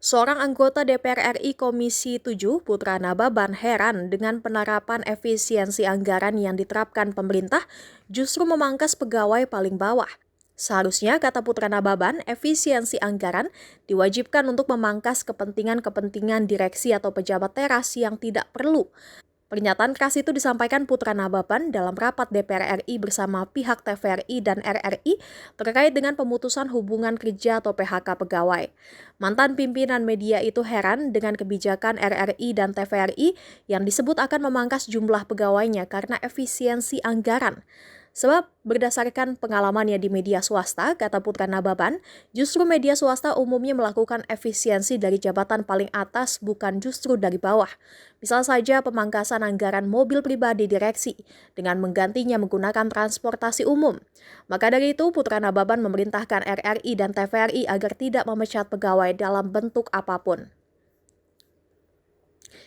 Seorang anggota DPR RI Komisi 7, Putra Nababan, heran dengan penerapan efisiensi anggaran yang diterapkan pemerintah justru memangkas pegawai paling bawah. Seharusnya, kata Putra Nababan, efisiensi anggaran diwajibkan untuk memangkas kepentingan-kepentingan direksi atau pejabat teras yang tidak perlu. Pernyataan keras itu disampaikan Putra Nababan dalam rapat DPR RI bersama pihak TVRI dan RRI terkait dengan pemutusan hubungan kerja atau PHK pegawai. Mantan pimpinan media itu heran dengan kebijakan RRI dan TVRI yang disebut akan memangkas jumlah pegawainya karena efisiensi anggaran. Sebab berdasarkan pengalamannya di media swasta, kata Putra Nababan, justru media swasta umumnya melakukan efisiensi dari jabatan paling atas bukan justru dari bawah. Misal saja pemangkasan anggaran mobil pribadi direksi dengan menggantinya menggunakan transportasi umum. Maka dari itu, Putra Nababan memerintahkan RRI dan TVRI agar tidak memecat pegawai dalam bentuk apapun.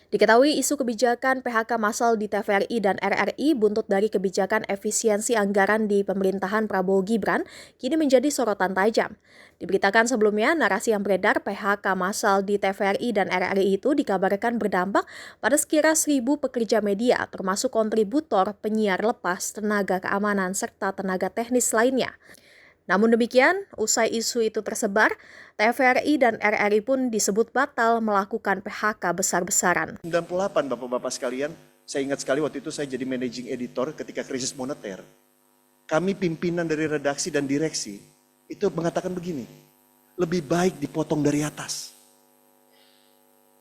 Diketahui isu kebijakan PHK massal di TVRI dan RRI buntut dari kebijakan efisiensi anggaran di pemerintahan Prabowo Gibran kini menjadi sorotan tajam. Diberitakan sebelumnya, narasi yang beredar PHK massal di TVRI dan RRI itu dikabarkan berdampak pada sekira 1.000 pekerja media, termasuk kontributor, penyiar lepas, tenaga keamanan, serta tenaga teknis lainnya. Namun demikian, usai isu itu tersebar, TVRI dan RRI pun disebut batal melakukan PHK besar-besaran. 98 Bapak-Bapak sekalian, saya ingat sekali waktu itu saya jadi managing editor ketika krisis moneter. Kami pimpinan dari redaksi dan direksi itu mengatakan begini, lebih baik dipotong dari atas.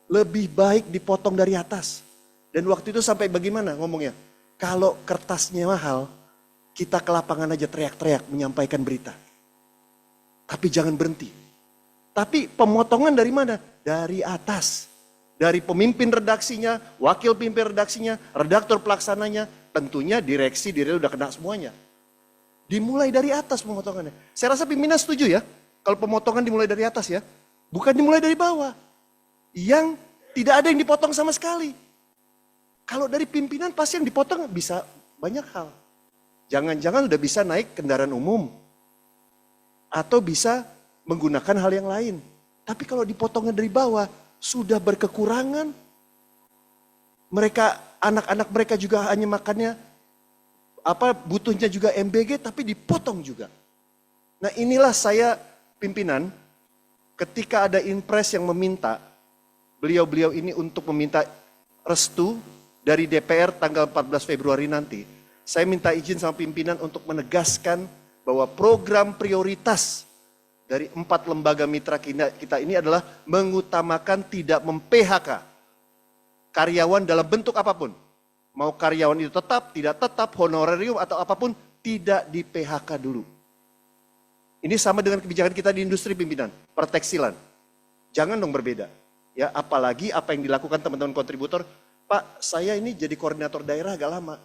Lebih baik dipotong dari atas. Dan waktu itu sampai bagaimana ngomongnya? Kalau kertasnya mahal, kita ke lapangan aja teriak-teriak menyampaikan berita. Tapi jangan berhenti. Tapi pemotongan dari mana? Dari atas. Dari pemimpin redaksinya, wakil pemimpin redaksinya, redaktor pelaksananya, tentunya direksi udah kena semuanya. Dimulai dari atas pemotongannya. Saya rasa pimpinan setuju ya, kalau pemotongan dimulai dari atas ya. Bukan dimulai dari bawah. Yang tidak ada yang dipotong sama sekali. Kalau dari pimpinan pasti yang dipotong bisa banyak hal. Jangan-jangan udah bisa naik kendaraan umum. Atau bisa menggunakan hal yang lain. Tapi kalau dipotongnya dari bawah, sudah berkekurangan. Mereka, anak-anak mereka juga hanya makannya, butuhnya juga MBG, tapi dipotong juga. Nah inilah saya pimpinan, ketika ada impres yang meminta, beliau-beliau ini untuk meminta restu dari DPR tanggal 14 Februari nanti. Saya minta izin sama pimpinan untuk menegaskan bahwa program prioritas dari 4 lembaga mitra kita ini adalah mengutamakan tidak mem-PHK karyawan dalam bentuk apapun. Mau karyawan itu tetap, tidak tetap, honorarium atau apapun, tidak di-PHK dulu. Ini sama dengan kebijakan kita di industri pimpinan, pertekstilan. Jangan dong berbeda. Ya, apalagi apa yang dilakukan teman-teman kontributor, Pak, saya ini jadi koordinator daerah agak lama.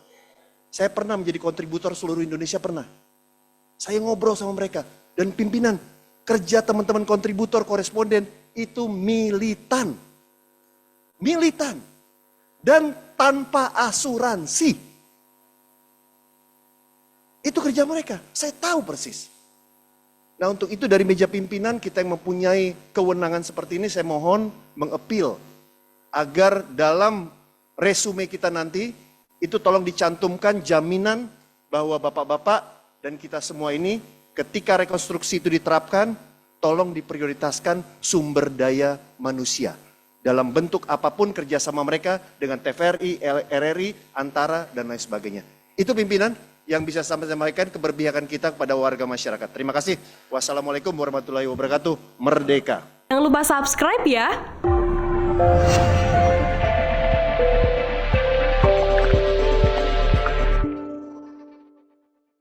Saya pernah menjadi kontributor seluruh Indonesia, pernah. Saya ngobrol sama mereka. Dan pimpinan, kerja teman-teman kontributor, koresponden, itu militan. Militan. Dan tanpa asuransi. Itu kerja mereka, saya tahu persis. Nah untuk itu dari meja pimpinan kita yang mempunyai kewenangan seperti ini, saya mohon mengappeal. Agar dalam resume kita nanti, itu tolong dicantumkan jaminan bahwa bapak-bapak dan kita semua ini ketika rekonstruksi itu diterapkan, tolong diprioritaskan sumber daya manusia. Dalam bentuk apapun kerjasama mereka dengan TVRI, RRI, Antara, dan lain sebagainya. Itu pimpinan yang bisa sampaikan keberpihakan kita kepada warga masyarakat. Terima kasih. Wassalamualaikum warahmatullahi wabarakatuh. Merdeka. Jangan lupa subscribe ya.